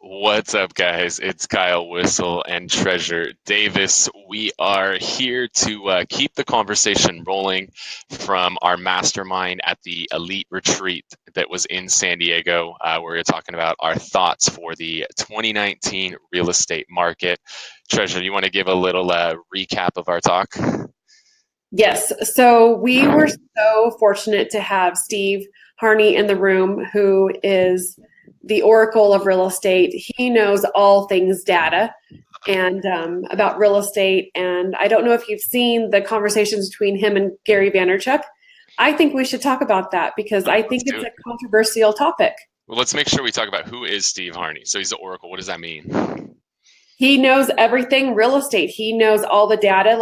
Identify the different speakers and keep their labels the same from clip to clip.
Speaker 1: What's up, guys? It's Kyle Whissel and Treasure Davis. We are here to keep the conversation rolling from our mastermind at the Elite Retreat that was in San Diego, where we're talking about our thoughts for the 2019 real estate market. Treasure, you want to give a little recap of our talk?
Speaker 2: Yes. So we were so fortunate to have Steve Harney in the room, who is the oracle of real estate. He knows all things data and about real estate. And I don't know if you've seen the conversations between him and Gary Vaynerchuk. I think we should talk about that because I think it's a controversial topic.
Speaker 1: Well, let's make sure we talk about who is Steve Harney. So he's the oracle. What does that mean?
Speaker 2: He knows everything real estate. He knows all the data.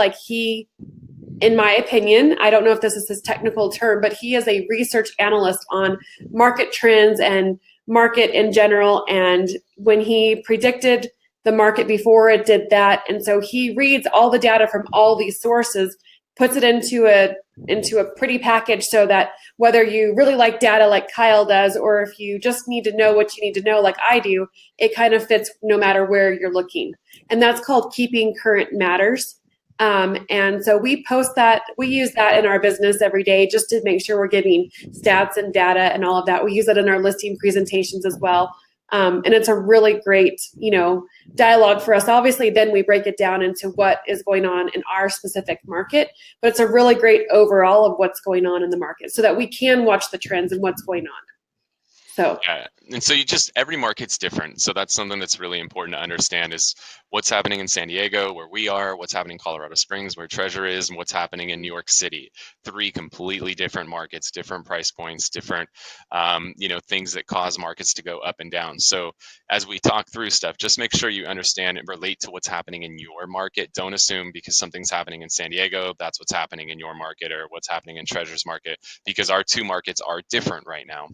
Speaker 2: In my opinion, I don't know if this is his technical term, but he is a research analyst on market trends and market in general. And when he predicted the market before it did that, and so he reads all the data from all these sources, puts it into a pretty package so that whether you really like data like Kyle does, or if you just need to know what you need to know like I do, it kind of fits no matter where you're looking. And that's called Keeping Current Matters. And so we post that, we use that in our business every day just to make sure we're giving stats and data and all of that. We use it in our listing presentations as well. And it's a really great, dialogue for us. Obviously, then we break it down into what is going on in our specific market, but it's a really great overall of what's going on in the market so that we can watch the trends and what's going on.
Speaker 1: Yeah. And so every market's different. So that's something that's really important to understand is what's happening in San Diego, where we are, what's happening in Colorado Springs, where Treasure is, and what's happening in New York City. Three completely different markets, different price points, different, things that cause markets to go up and down. So as we talk through stuff, just make sure you understand and relate to what's happening in your market. Don't assume because something's happening in San Diego, that's what's happening in your market or what's happening in Treasure's market, because our two markets are different right now.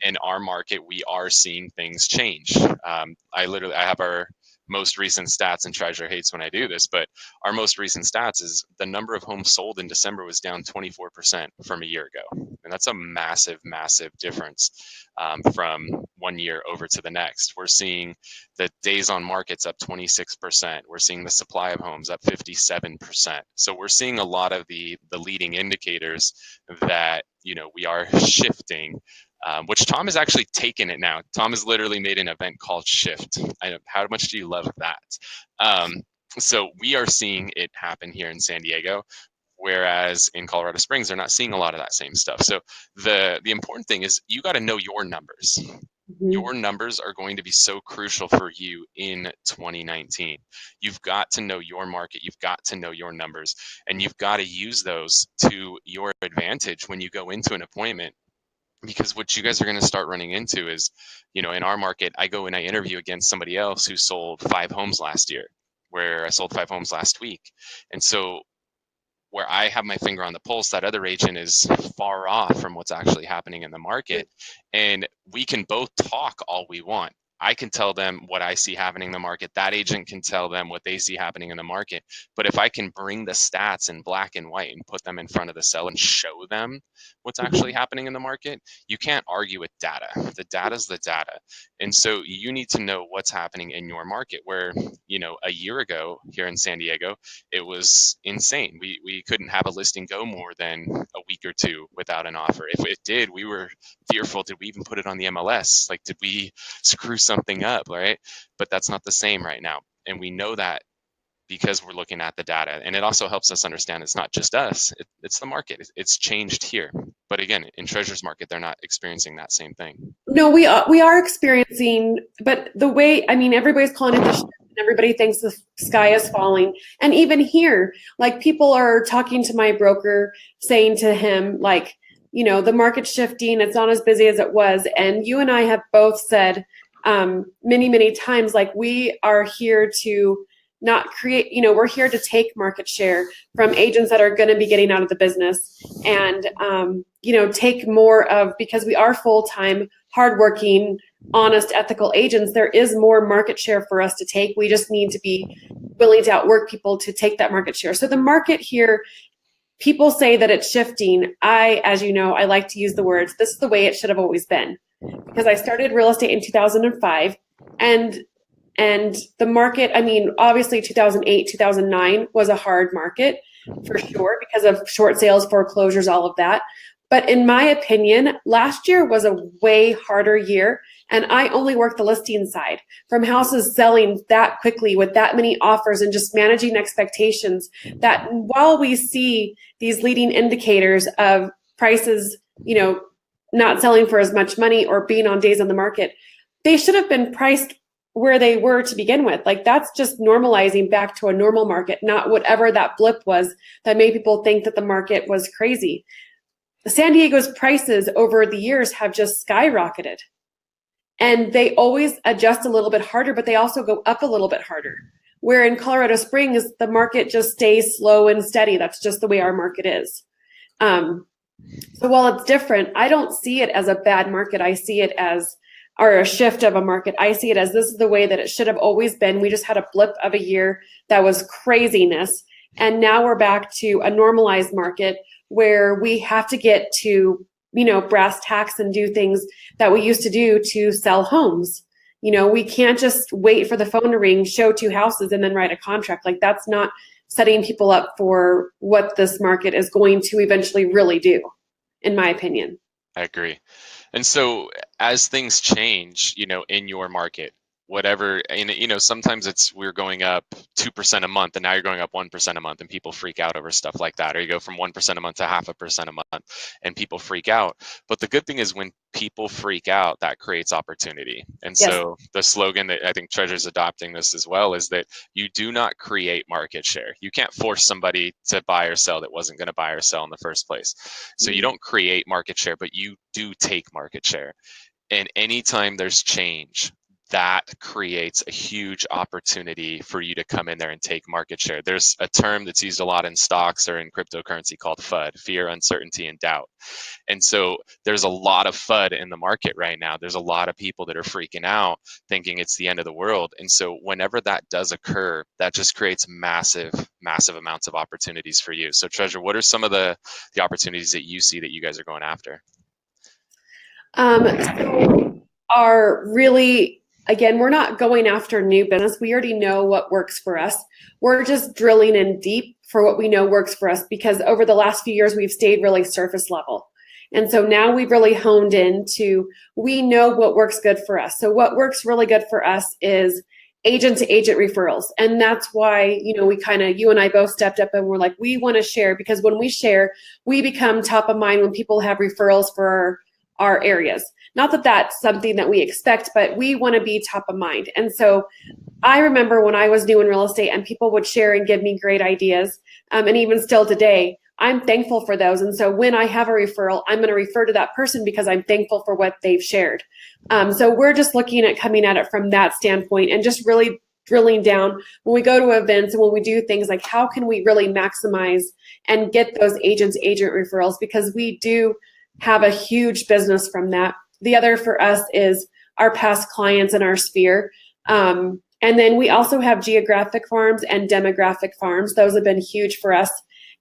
Speaker 1: In our market, we are seeing things change. I have our most recent stats, and Treasure hates when I do this, but our most recent stats is the number of homes sold in December was down 24% from a year ago. And that's a massive, massive difference from 1 year over to the next. We're seeing the days on markets up 26%. We're seeing the supply of homes up 57%. So we're seeing a lot of the leading indicators that, we are shifting. Which Tom has actually taken it now. Tom has literally made an event called Shift. How much do you love that? So we are seeing it happen here in San Diego, whereas in Colorado Springs, they're not seeing a lot of that same stuff. So the important thing is you got to know your numbers. Your numbers are going to be so crucial for you in 2019. You've got to know your market. You've got to know your numbers, and you've got to use those to your advantage when you go into an appointment. Because what you guys are going to start running into is, in our market, I go and I interview against somebody else who sold 5 homes last year, where I sold 5 homes last week. And so where I have my finger on the pulse, that other agent is far off from what's actually happening in the market. And we can both talk all we want. I can tell them what I see happening in the market. That agent can tell them what they see happening in the market. But if I can bring the stats in black and white and put them in front of the seller and show them what's actually happening in the market, you can't argue with data. The data's the data. And so you need to know what's happening in your market, where, a year ago here in San Diego, it was insane. We couldn't have a listing go more than a week or two without an offer. If it did, we were fearful. Did we even put it on the MLS? Did we screw something up, right? But that's not the same right now. And we know that because we're looking at the data. And it also helps us understand it's not just us, it's the market. It's changed here. But again, in Treasure's market, they're not experiencing that same thing.
Speaker 2: No, we are experiencing, but the way, everybody's calling it the shift, and everybody thinks the sky is falling. And even here, people are talking to my broker saying to him, the market's shifting, it's not as busy as it was. And you and I have both said many, many times, we are here to not create, we're here to take market share from agents that are going to be getting out of the business and, take more of, because we are full-time, hardworking, honest, ethical agents, there is more market share for us to take. We just need to be willing to outwork people to take that market share. So the market here, people say that it's shifting. As you know, I like to use the words, this is the way it should have always been. Because I started real estate in 2005. And the market, I mean, obviously 2008, 2009 was a hard market for sure because of short sales, foreclosures, all of that. But in my opinion, last year was a way harder year. And I only worked the listing side from houses selling that quickly with that many offers and just managing expectations that while we see these leading indicators of prices, not selling for as much money or being on days on the market, they should have been priced where they were to begin with. Like that's just normalizing back to a normal market, not whatever that blip was that made people think that the market was crazy. San Diego's prices over the years have just skyrocketed. And they always adjust a little bit harder, but they also go up a little bit harder. Where in Colorado Springs, the market just stays slow and steady. That's just the way our market is. So while it's different, I don't see it as a bad market. I see it as, or a shift of a market. I see it as this is the way that it should have always been. We just had a blip of a year that was craziness. And now we're back to a normalized market where we have to get to, brass tacks and do things that we used to do to sell homes. We can't just wait for the phone to ring, show 2 houses, and then write a contract. Like that's not setting people up for what this market is going to eventually really do, in my opinion.
Speaker 1: I agree. And so as things change, in your market, whatever, and sometimes we're going up 2% a month and now you're going up 1% a month and people freak out over stuff like that. Or you go from 1% a month to 0.5% a month and people freak out. But the good thing is when people freak out, that creates opportunity. And
Speaker 2: Yes.
Speaker 1: so the slogan that I think Treasure's adopting this as well is that you do not create market share. You can't force somebody to buy or sell that wasn't going to buy or sell in the first place. So you don't create market share, but you do take market share. And anytime there's change, that creates a huge opportunity for you to come in there and take market share. There's a term that's used a lot in stocks or in cryptocurrency called FUD, fear, uncertainty, and doubt. And so there's a lot of FUD in the market right now. There's a lot of people that are freaking out, thinking it's the end of the world. And so whenever that does occur, that just creates massive, massive amounts of opportunities for you. So Treasure, what are some of the opportunities that you see that you guys are going after?
Speaker 2: So are really, again, we're not going after new business. We already know what works for us. We're just drilling in deep for what we know works for us because over the last few years, we've stayed really surface level. And so now we've really honed into, we know what works good for us. So what works really good for us is agent to agent referrals. And that's why, you and I both stepped up and we're like, we want to share because when we share, we become top of mind when people have referrals for our areas. Not that that's something that we expect, but we want to be top of mind. And so I remember when I was new in real estate and people would share and give me great ideas. And even still today, I'm thankful for those. And so when I have a referral, I'm going to refer to that person because I'm thankful for what they've shared. So we're just looking at coming at it from that standpoint and just really drilling down when we go to events and when we do things like how can we really maximize and get those agent referrals because we do have a huge business from that. The other for us is our past clients in our sphere. And then we also have geographic farms and demographic farms. Those have been huge for us.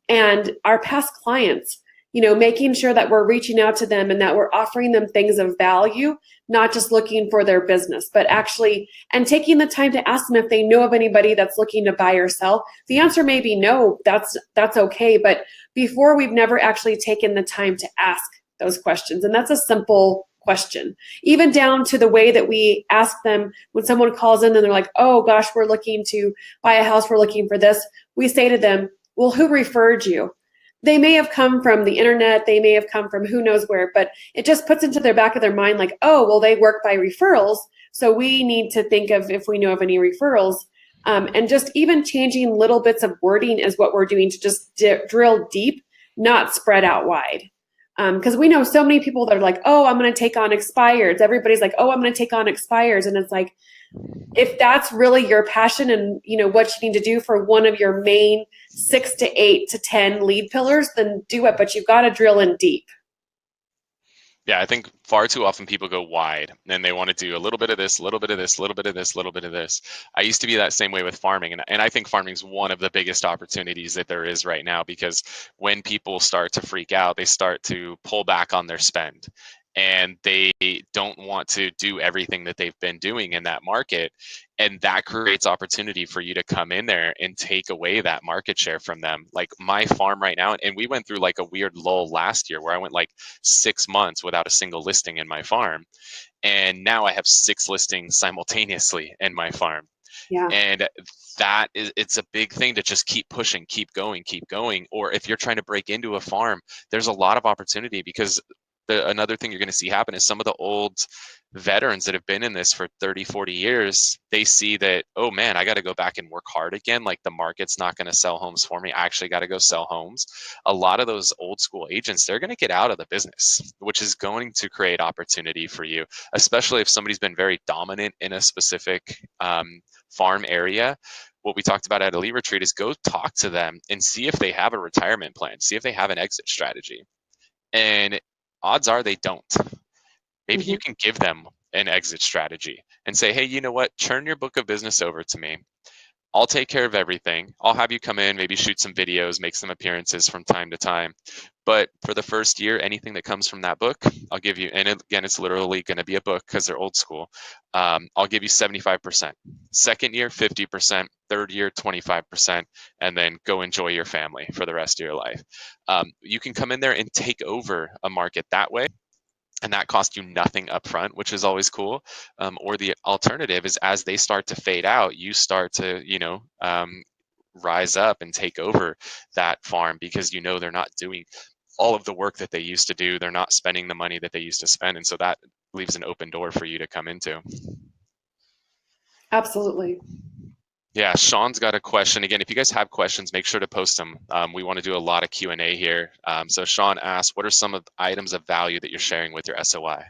Speaker 2: And our past clients, making sure that we're reaching out to them and that we're offering them things of value, not just looking for their business, but actually, and taking the time to ask them if they know of anybody that's looking to buy or sell. The answer may be no, that's okay. But before, we've never actually taken the time to ask those questions. And that's a simple question, even down to the way that we ask them when someone calls in and they're like, oh gosh, we're looking to buy a house, we're looking for this. We say to them, well, who referred you? They may have come from the internet, they may have come from who knows where, but it just puts into the back of their mind like, oh, well, they work by referrals. So we need to think of if we know of any referrals. And just even changing little bits of wording is what we're doing to just drill deep, not spread out wide. Because we know so many people that are like, oh, I'm going to take on expireds. Everybody's like, oh, I'm going to take on expireds. And it's like, if that's really your passion and what you need to do for one of your main 6 to 8 to 10 lead pillars, then do it. But you've got to drill in deep.
Speaker 1: Yeah, I think far too often people go wide and they want to do a little bit of this, a little bit of this, a little bit of this, a little bit of this. I used to be that same way with farming. And I think farming is one of the biggest opportunities that there is right now because when people start to freak out, they start to pull back on their spend. and they don't want to do everything that they've been doing in that market. And that creates opportunity for you to come in there and take away that market share from them. Like my farm right now, and we went through like a weird lull last year where I went like 6 months without a single listing in my farm. And now I have 6 listings simultaneously in my farm.
Speaker 2: Yeah.
Speaker 1: And that is, it's a big thing to just keep pushing, keep going, keep going. Or if you're trying to break into a farm, there's a lot of opportunity, because another thing you're going to see happen is some of the old veterans that have been in this for 30, 40 years, they see that, oh man, I got to go back and work hard again. Like the market's not going to sell homes for me. I actually got to go sell homes. A lot of those old school agents, they're going to get out of the business, which is going to create opportunity for you, especially if somebody's been very dominant in a specific farm area. What we talked about at Elite Retreat is go talk to them and see if they have a retirement plan, see if they have an exit strategy. And odds are they don't. Maybe you can give them an exit strategy and say, hey, you know what? Turn your book of business over to me. I'll take care of everything. I'll have you come in, maybe shoot some videos, make some appearances from time to time. But for the first year, anything that comes from that book, I'll give you, and again, it's literally going to be a book because they're old school. I'll give you 75%. Second year, 50%. Third year, 25%. And then go enjoy your family for the rest of your life. You can come in there and take over a market that way, and that costs you nothing up front, which is always cool. Or the alternative is, as they start to fade out, you start to, rise up and take over that farm, because they're not doing all of the work that they used to do. They're not spending the money that they used to spend. And so that leaves an open door for you to come into.
Speaker 2: Absolutely.
Speaker 1: Yeah, Sean's got a question. Again, if you guys have questions, make sure to post them. We want to do a lot of Q&A here. So Sean asked, what are some of the items of value that you're sharing with your SOI?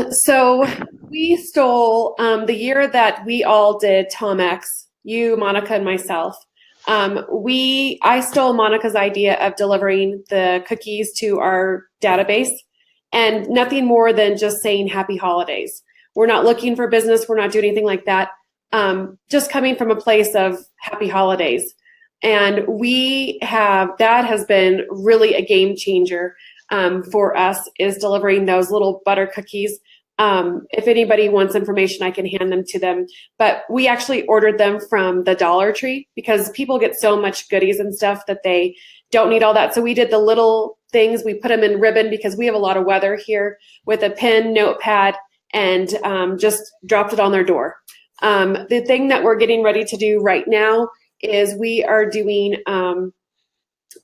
Speaker 2: So we stole, the year that we all did Tom X, you, Monica, and myself, I stole Monica's idea of delivering the cookies to our database, and nothing more than just saying happy holidays. We're not looking for business. We're not doing anything like that. Just coming from a place of happy holidays. And that has been really a game changer for us, is delivering those little butter cookies. If anybody wants information, I can hand them to them. But we actually ordered them from the Dollar Tree, because people get so much goodies and stuff that they don't need all that. So we did the little things. We put them in ribbon, because we have a lot of weather here, with a pen, notepad, and just dropped it on their door. The thing that we're getting ready to do right now is we are doing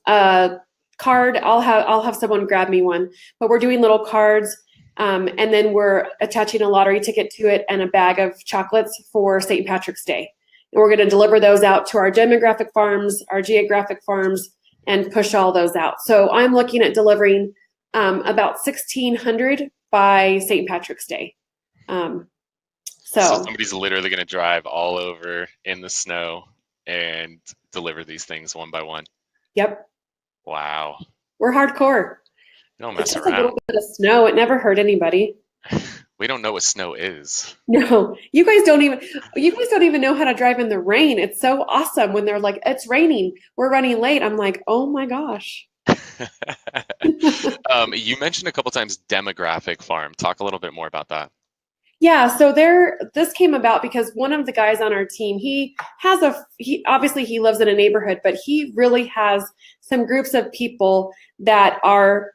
Speaker 2: a card. I'll have someone grab me one, but we're doing little cards, and then we're attaching a lottery ticket to it and a bag of chocolates for St. Patrick's Day. And we're going to deliver those out to our demographic farms, our geographic farms, and push all those out. So I'm looking at delivering about 1,600 by St. Patrick's Day. So
Speaker 1: somebody's literally going to drive all over in the snow and deliver these things one by one.
Speaker 2: Yep.
Speaker 1: Wow.
Speaker 2: We're hardcore.
Speaker 1: Don't mess
Speaker 2: it's just
Speaker 1: around.
Speaker 2: a little bit of snow. It never hurt anybody.
Speaker 1: We don't know what snow is.
Speaker 2: No, you guys don't even know how to drive in the rain. It's so awesome when they're like, it's raining, we're running late. I'm like, oh my gosh.
Speaker 1: You mentioned a couple times demographic farm. Talk a little bit more about that.
Speaker 2: Yeah, so this came about because one of the guys on our team, he obviously he lives in a neighborhood, but he really has some groups of people that are,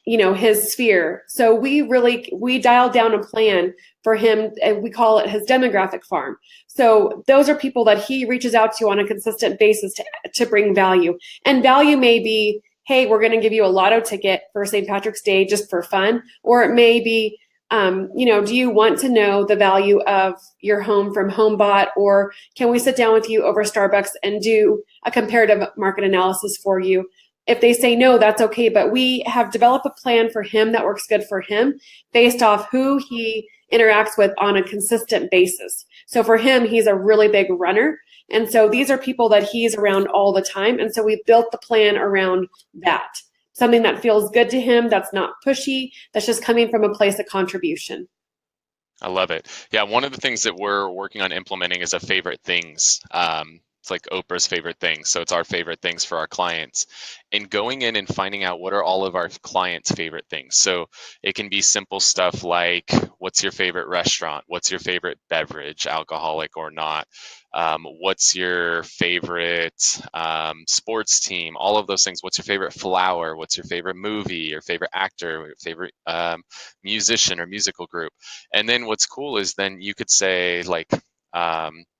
Speaker 2: his sphere. So we dialed down a plan for him, and we call it his demographic farm. So those are people that he reaches out to on a consistent basis to bring value. And value may be, hey, we're going to give you a lotto ticket for St. Patrick's Day just for fun, or it may be, do you want to know the value of your home from HomeBot, or can we sit down with you over Starbucks and do a comparative market analysis for you? If they say no, that's okay. But we have developed a plan for him that works good for him based off who he interacts with on a consistent basis. So for him, he's a really big runner. And so these are people that he's around all the time. And so we built the plan around that. Something that feels good to him, that's not pushy, that's just coming from a place of contribution.
Speaker 1: I love it. Yeah, one of the things that we're working on implementing is a favorite things it's like Oprah's favorite things. So it's our favorite things for our clients. And going in and finding out what are all of our clients' favorite things. So it can be simple stuff like, what's your favorite restaurant? What's your favorite beverage, alcoholic or not? What's your favorite sports team? All of those things. What's your favorite flower? What's your favorite movie? Your favorite actor? Your favorite musician or musical group? And then what's cool is then you could say like,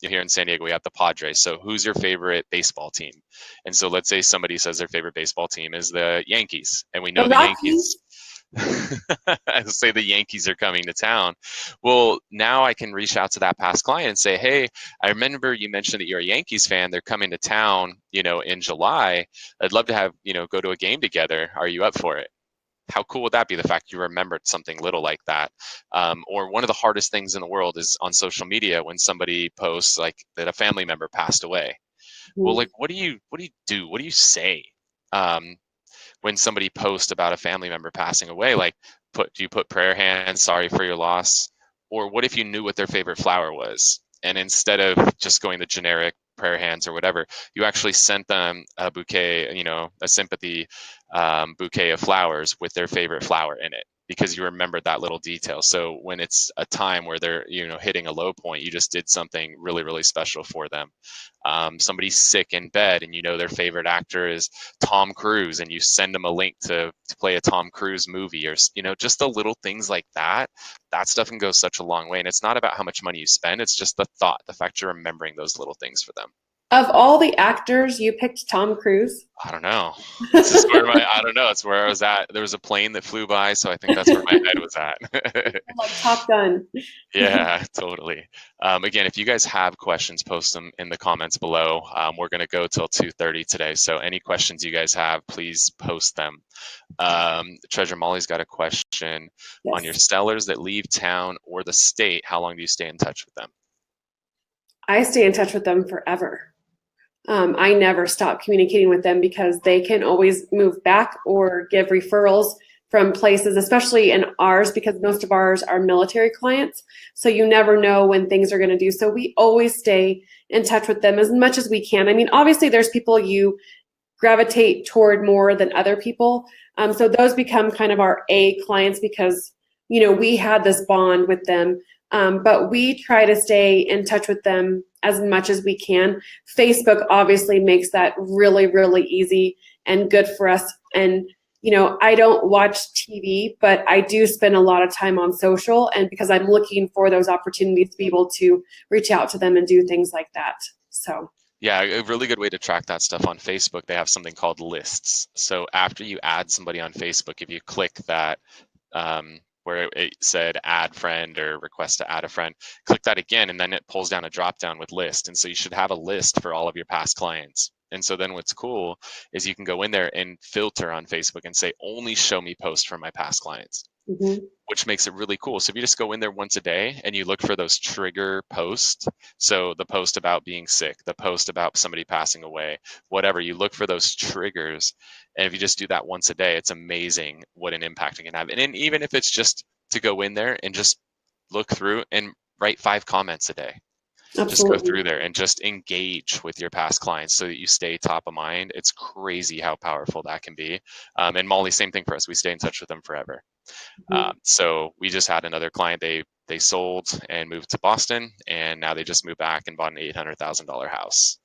Speaker 1: here in San Diego, we have the Padres. So who's your favorite baseball team? And so let's say somebody says their favorite baseball team is the Yankees, and we
Speaker 2: The
Speaker 1: know the Yankees.
Speaker 2: Rockies.
Speaker 1: Say the Yankees are coming to town. Well, now I can reach out to that past client and say, hey, I remember you mentioned that you're a Yankees fan. They're coming to town, in July. I'd love to have, go to a game together. Are you up for it? How cool would that be? The fact you remembered something little like that. Or one of the hardest things in the world is on social media when somebody posts like that a family member passed away. Well, like, what do you do? What do you say? When somebody posts about a family member passing away, like do you put prayer hands, sorry for your loss? Or what if you knew what their favorite flower was? And instead of just going the generic prayer hands or whatever, you actually sent them a bouquet, a sympathy bouquet of flowers with their favorite flower in it, because you remembered that little detail. So when it's a time where they're, hitting a low point, you just did something really, really special for them. Somebody's sick in bed and their favorite actor is Tom Cruise, and you send them a link to play a Tom Cruise movie, or just the little things like that. That stuff can go such a long way. And it's not about how much money you spend, it's just the fact you're remembering those little things for them.
Speaker 2: Of all the actors, you picked Tom Cruise.
Speaker 1: I don't know. It's just I don't know. It's where I was at. There was a plane that flew by, so I think that's where my head was at.
Speaker 2: Like Top Gun.
Speaker 1: Yeah, totally. Again, if you guys have questions, post them in the comments below. We're going to go till 2:30 today, so any questions you guys have, please post them. Treasure Molly's got a question.
Speaker 2: Yes.
Speaker 1: On your sellers that leave town or the state, how long do you stay in touch with them?
Speaker 2: I stay in touch with them forever. I never stop communicating with them because they can always move back or give referrals from places, especially in ours, because most of ours are military clients. So you never know when things are going to do. So we always stay in touch with them as much as we can. I mean, obviously there's people you gravitate toward more than other people. So those become kind of our A clients because, we had this bond with them. But we try to stay in touch with them as much as we can. Facebook obviously makes that really, really easy and good for us. And, I don't watch TV, but I do spend a lot of time on social, and because I'm looking for those opportunities to be able to reach out to them and do things like that. So.
Speaker 1: Yeah, a really good way to track that stuff on Facebook, they have something called lists. So after you add somebody on Facebook, if you click that, where it said add friend or request to add a friend, click that again, and then it pulls down a drop down with list. And so you should have a list for all of your past clients. And so then what's cool is you can go in there and filter on Facebook and say, only show me posts from my past clients. Mm-hmm. Which makes it really cool. So if you just go in there once a day and you look for those trigger posts, so the post about being sick, the post about somebody passing away, whatever, you look for those triggers. And if you just do that once a day, it's amazing what an impact it can have. And even if it's just to go in there and just look through and write 5 comments a day. Absolutely. Just go through there and just engage with your past clients so that you stay top of mind. It's crazy how powerful that can be. And Molly, same thing for us. We stay in touch with them forever. So we just had another client. They sold and moved to Boston, and now they just moved back and bought an $800,000 house.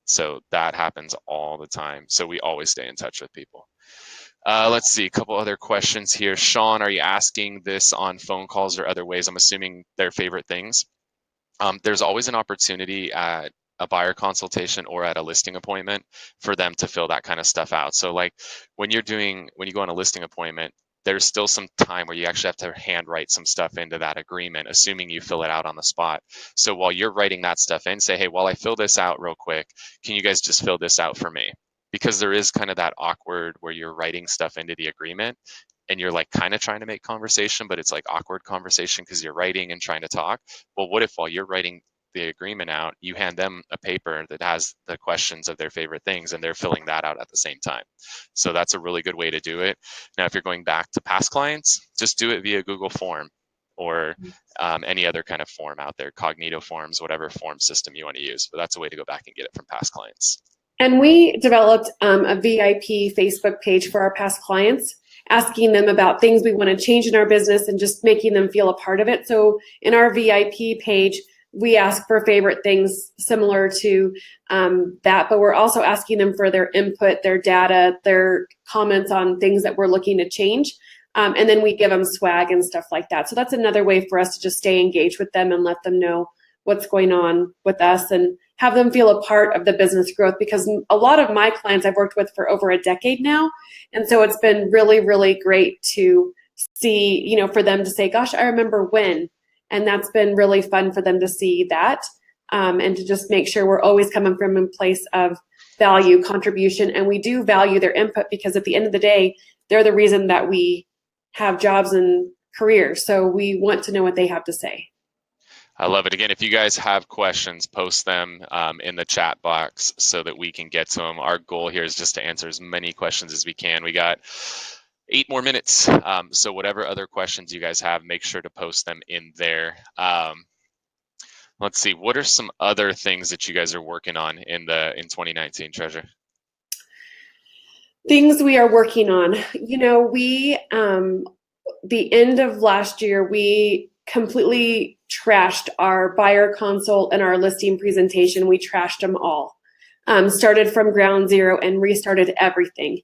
Speaker 1: So that happens all the time. So we always stay in touch with people. Let's see, a couple other questions here. Sean, are you asking this on phone calls or other ways? I'm assuming their favorite things. There's always an opportunity at a buyer consultation or at a listing appointment for them to fill that kind of stuff out. So like when you go on a listing appointment, there's still some time where you actually have to handwrite some stuff into that agreement, assuming you fill it out on the spot. So while you're writing that stuff in, say, hey, while I fill this out real quick, can you guys just fill this out for me? Because there is kind of that awkward where you're writing stuff into the agreement and you're like kind of trying to make conversation, but it's like awkward conversation because you're writing and trying to talk. Well, what if while you're writing the agreement out, you hand them a paper that has the questions of their favorite things and they're filling that out at the same time? So that's a really good way to do it. Now, if you're going back to past clients, just do it via Google form. or any other kind of form out there, Cognito forms, whatever form system you want to use. But that's a way to go back and get it from past clients.
Speaker 2: And we developed a VIP Facebook page for our past clients, asking them about things we want to change in our business and just making them feel a part of it. So in our VIP page, we ask for favorite things similar to that, but we're also asking them for their input, their data, their comments on things that we're looking to change. And then we give them swag and stuff like that. So that's another way for us to just stay engaged with them and let them know what's going on with us and have them feel a part of the business growth, because a lot of my clients I've worked with for over a decade now. And so it's been really, really great to see, you know, for them to say, gosh, I remember when. And that's been really fun for them to see that, and to just make sure we're always coming from a place of value, contribution. And we do value their input, because at the end of the day, they're the reason that we have jobs and careers. So we want to know what they have to say.
Speaker 1: I love it. Again, if you guys have questions, post them in the chat box so that we can get to them. Our goal here is just to answer as many questions as we can. We got 8 more minutes. So whatever other questions you guys have, make sure to post them in there. Let's see, what are some other things that you guys are working on in 2019, Treasure?
Speaker 2: Things we are working on. You know, we, the end of last year, we completely trashed our buyer consult and our listing presentation. We trashed them all. Started from ground zero and restarted everything.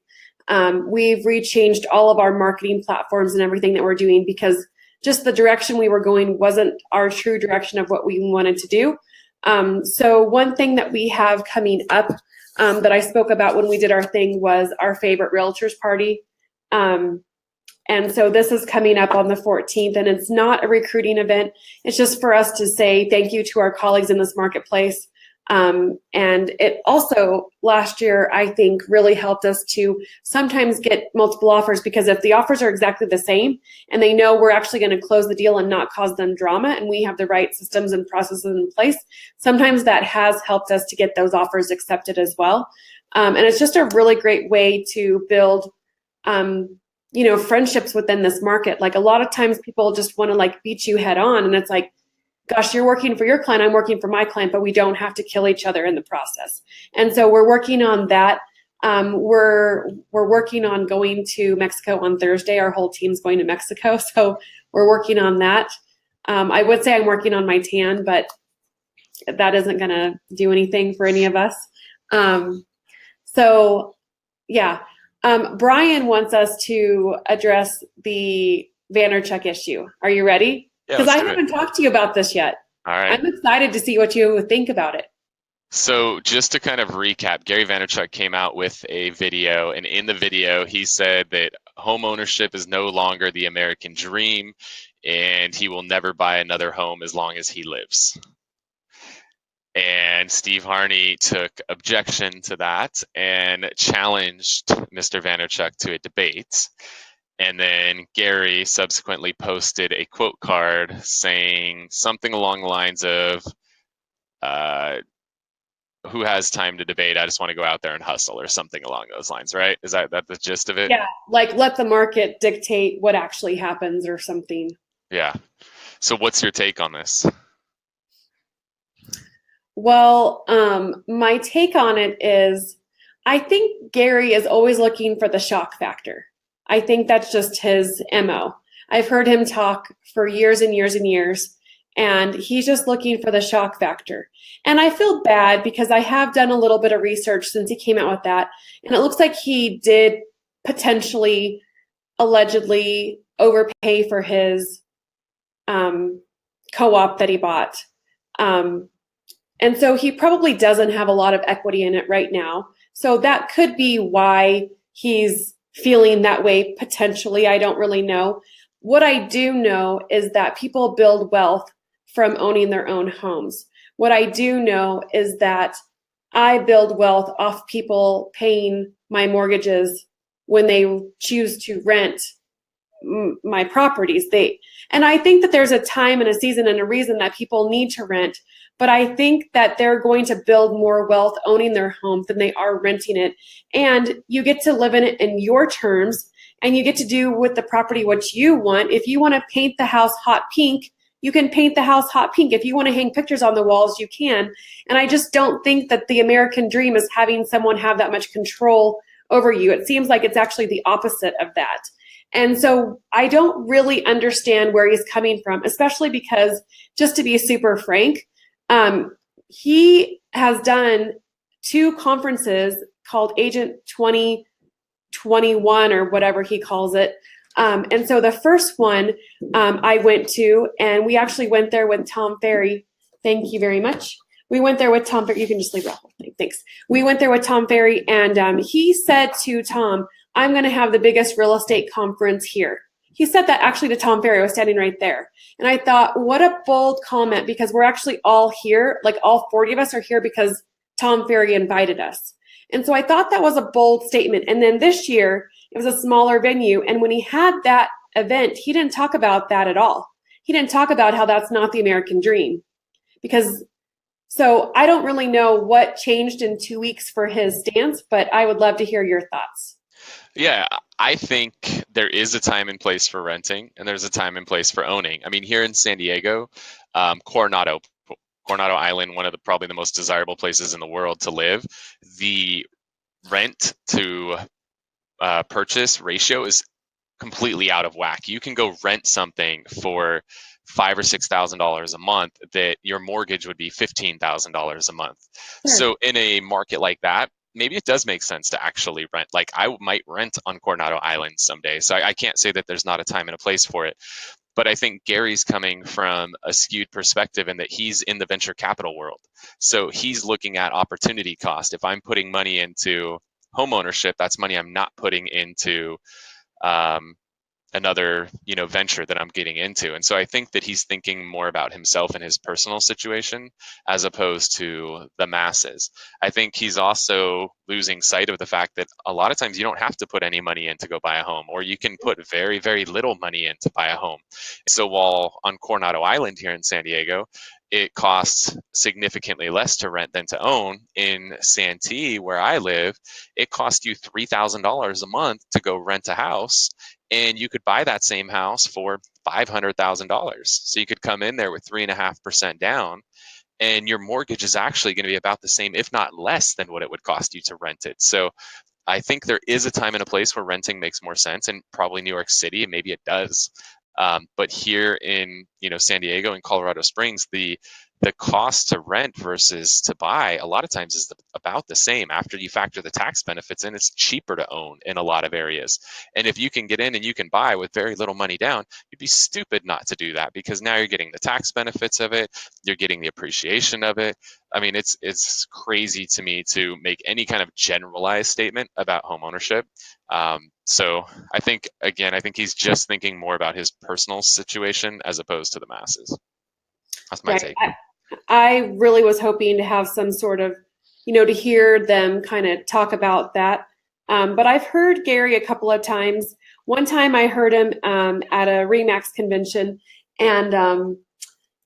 Speaker 2: We've rechanged all of our marketing platforms and everything that we're doing, because just the direction we were going wasn't our true direction of what we wanted to do. So one thing that we have coming up that I spoke about when we did our thing was our favorite realtors party. And so this is coming up on the 14th, and it's not a recruiting event. It's just for us to say thank you to our colleagues in this marketplace. And it also, last year, I think really helped us to sometimes get multiple offers, because if the offers are exactly the same and they know we're actually going to close the deal and not cause them drama, and we have the right systems and processes in place, sometimes that has helped us to get those offers accepted as well. And it's just a really great way to build, you know, friendships within this market. Like a lot of times people just want to like beat you head on, and it's like, gosh, you're working for your client, I'm working for my client, but we don't have to kill each other in the process. And so we're working on that. We're working on going to Mexico on Thursday. Our whole team's going to Mexico, so we're working on that. I would say I'm working on my tan, but that isn't going to do anything for any of us. So yeah, Brian wants us to address the Vaynerchuk issue. Are you ready? Because I haven't talked to you about this yet.
Speaker 1: All right.
Speaker 2: I'm excited to see what you think about it.
Speaker 1: So just to kind of recap, Gary Vaynerchuk came out with a video, and in the video, he said that home ownership is no longer the American dream, and he will never buy another home as long as he lives. And Steve Harney took objection to that and challenged Mr. Vaynerchuk to a debate. And then Gary subsequently posted a quote card saying something along the lines of, who has time to debate? I just want to go out there and hustle, or something along those lines, right? Is that the gist of it?
Speaker 2: Yeah, like let the market dictate what actually happens or something.
Speaker 1: Yeah. So what's your take on this?
Speaker 2: Well, my take on it is, I think Gary is always looking for the shock factor. I think that's just his MO. I've heard him talk for years and years and years, and he's just looking for the shock factor. And I feel bad because I have done a little bit of research since he came out with that, and it looks like he did potentially, allegedly overpay for his co-op that he bought. And so he probably doesn't have a lot of equity in it right now. So that could be why he's feeling that way potentially. I don't really know. What I do know is that people build wealth from owning their own homes. What I do know is that I build wealth off people paying my mortgages when they choose to rent my properties. And I think that there's a time and a season and a reason that people need to rent, but I think that they're going to build more wealth owning their home than they are renting it. And you get to live in it in your terms. and you get to do with the property what you want. If you want to paint the house hot pink, you can paint the house hot pink. If you want to hang pictures on the walls, you can. And I just don't think that the American dream is having someone have that much control over you. It seems like it's actually the opposite of that. And so I don't really understand where he's coming from, especially because, just to be super frank, he has done 2 conferences called Agent 2021 or whatever he calls it. And so the first one I went to, and we actually went there with Tom Ferry. Thank you very much. We went there with Tom Ferry. You can just leave that whole thing. Thanks. We went there with Tom Ferry, and he said to Tom, I'm going to have the biggest real estate conference here. He said that actually to Tom Ferry. I was standing right there. And I thought, what a bold comment, because we're actually all here, like all 40 of us are here because Tom Ferry invited us. And so I thought that was a bold statement. And then this year, it was a smaller venue. And when he had that event, he didn't talk about that at all. He didn't talk about how that's not the American dream. So I don't really know what changed in 2 weeks for his stance, but I would love to hear your thoughts.
Speaker 1: Yeah, I think there is a time and place for renting, and there's a time and place for owning. I mean, here in San Diego, Coronado Island, one of probably the most desirable places in the world to live, the rent to purchase ratio is completely out of whack. You can go rent something for $5,000 or $6,000 a month that your mortgage would be $15,000 a month. Sure. So in a market like that, maybe it does make sense to actually rent. Like I might rent on Coronado Island someday. So I can't say that there's not a time and a place for it. But I think Gary's coming from a skewed perspective in that he's in the venture capital world. So he's looking at opportunity cost. If I'm putting money into home ownership, that's money I'm not putting into another venture that I'm getting into. And so I think that he's thinking more about himself and his personal situation as opposed to the masses. I think he's also losing sight of the fact that a lot of times you don't have to put any money in to go buy a home, or you can put very, very little money in to buy a home. So while on Coronado Island here in San Diego, it costs significantly less to rent than to own, in Santee, where I live, it costs you $3,000 a month to go rent a house. And you could buy that same house for $500,000. So you could come in there with 3.5% down, and your mortgage is actually going to be about the same, if not less than what it would cost you to rent it. So I think there is a time and a place where renting makes more sense, and probably New York City, maybe it does. But here in San Diego and Colorado Springs, the cost to rent versus to buy a lot of times is about the same. After you factor the tax benefits in, it's cheaper to own in a lot of areas. And if you can get in and you can buy with very little money down, you'd be stupid not to do that, because now you're getting the tax benefits of it, you're getting the appreciation of it. I mean, it's crazy to me to make any kind of generalized statement about home ownership. So I think he's just thinking more about his personal situation as opposed to the masses. That's my take.
Speaker 2: I really was hoping to have some sort of, to hear them kind of talk about that. But I've heard Gary a couple of times. One time I heard him at a RE/MAX convention, and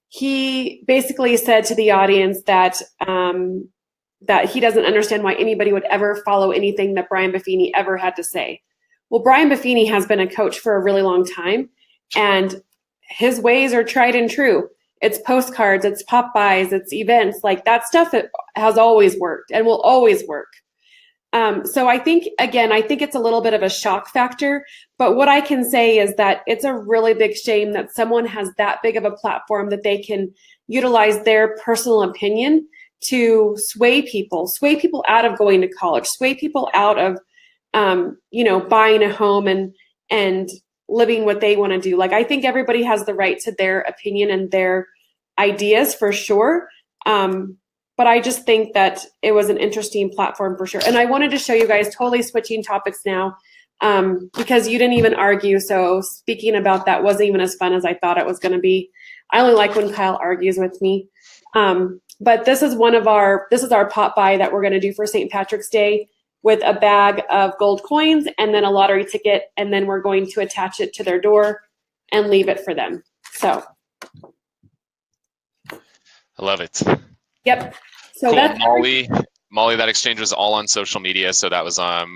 Speaker 2: he basically said to the audience that that he doesn't understand why anybody would ever follow anything that Brian Buffini ever had to say. Well, Brian Buffini has been a coach for a really long time, and his ways are tried and true. It's postcards, it's pop-bys, it's events, like that stuff has always worked and will always work. So I think it's a little bit of a shock factor, but what I can say is that it's a really big shame that someone has that big of a platform that they can utilize their personal opinion to sway people out of going to college, sway people out of, buying a home and living what they want to do. Like, I think everybody has the right to their opinion and their ideas for sure. But I just think that it was an interesting platform for sure. And I wanted to show you guys, totally switching topics now, because you didn't even argue. So speaking about that wasn't even as fun as I thought it was going to be. I only like when Kyle argues with me. But this is our pop buy that we're going to do for St. Patrick's Day, with a bag of gold coins and then a lottery ticket. And then we're going to attach it to their door and leave it for them. So.
Speaker 1: I love it.
Speaker 2: Yep. So
Speaker 1: cool.
Speaker 2: that's
Speaker 1: Molly, that exchange was all on social media. So that was I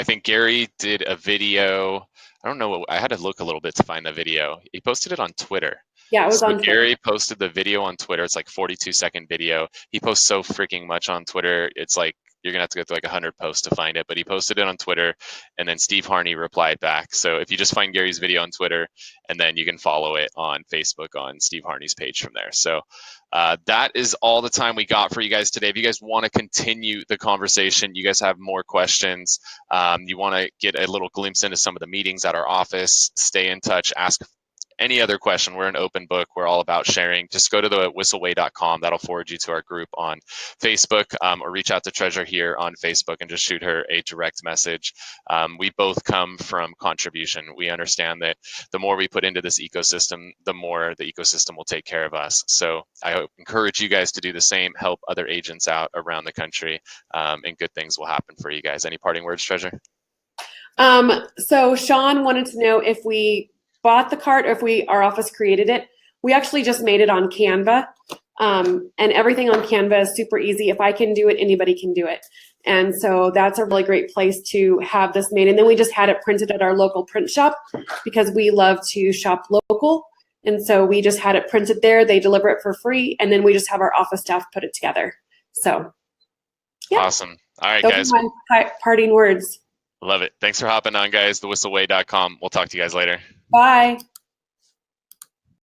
Speaker 1: think Gary did a video I don't know. I had to look a little bit to find the video. He posted it on Twitter.
Speaker 2: Yeah, it was
Speaker 1: So
Speaker 2: on Twitter.
Speaker 1: Gary posted the video on Twitter. It's like 42-second video. He posts so freaking much on Twitter. It's like you're gonna have to go through like 100 posts to find it. But he posted it on Twitter, and then Steve Harney replied back. So if you just find Gary's video on Twitter, and then you can follow it on Facebook on Steve Harney's page from there. So that is all the time we got for you guys today. If you guys want to continue the conversation, you guys have more questions, you want to get a little glimpse into some of the meetings at our office, stay in touch, ask any other question. We're an open book. We're all about sharing. Just go to the whistleway.com. That'll forward you to our group on Facebook, or reach out to Treasure here on Facebook and just shoot her a direct message. We both come from contribution. We understand that the more we put into this ecosystem, the more the ecosystem will take care of us. So I encourage you guys to do the same, help other agents out around the country, and good things will happen for you guys. Any parting words, Treasure?
Speaker 2: So Sean wanted to know if we bought the cart or if our office created it. We actually just made it on Canva, and everything on Canva is super easy. If I can do it, anybody can do it. And so that's a really great place to have this made. And then we just had it printed at our local print shop because we love to shop local. And so we just had it printed there. They deliver it for free. And then we just have our office staff put it together. So, yeah.
Speaker 1: Awesome. All right,
Speaker 2: Those
Speaker 1: guys.
Speaker 2: are my parting words.
Speaker 1: Love it. Thanks for hopping on, guys. TheWhistleWay.com. We'll talk to you guys later.
Speaker 2: Bye.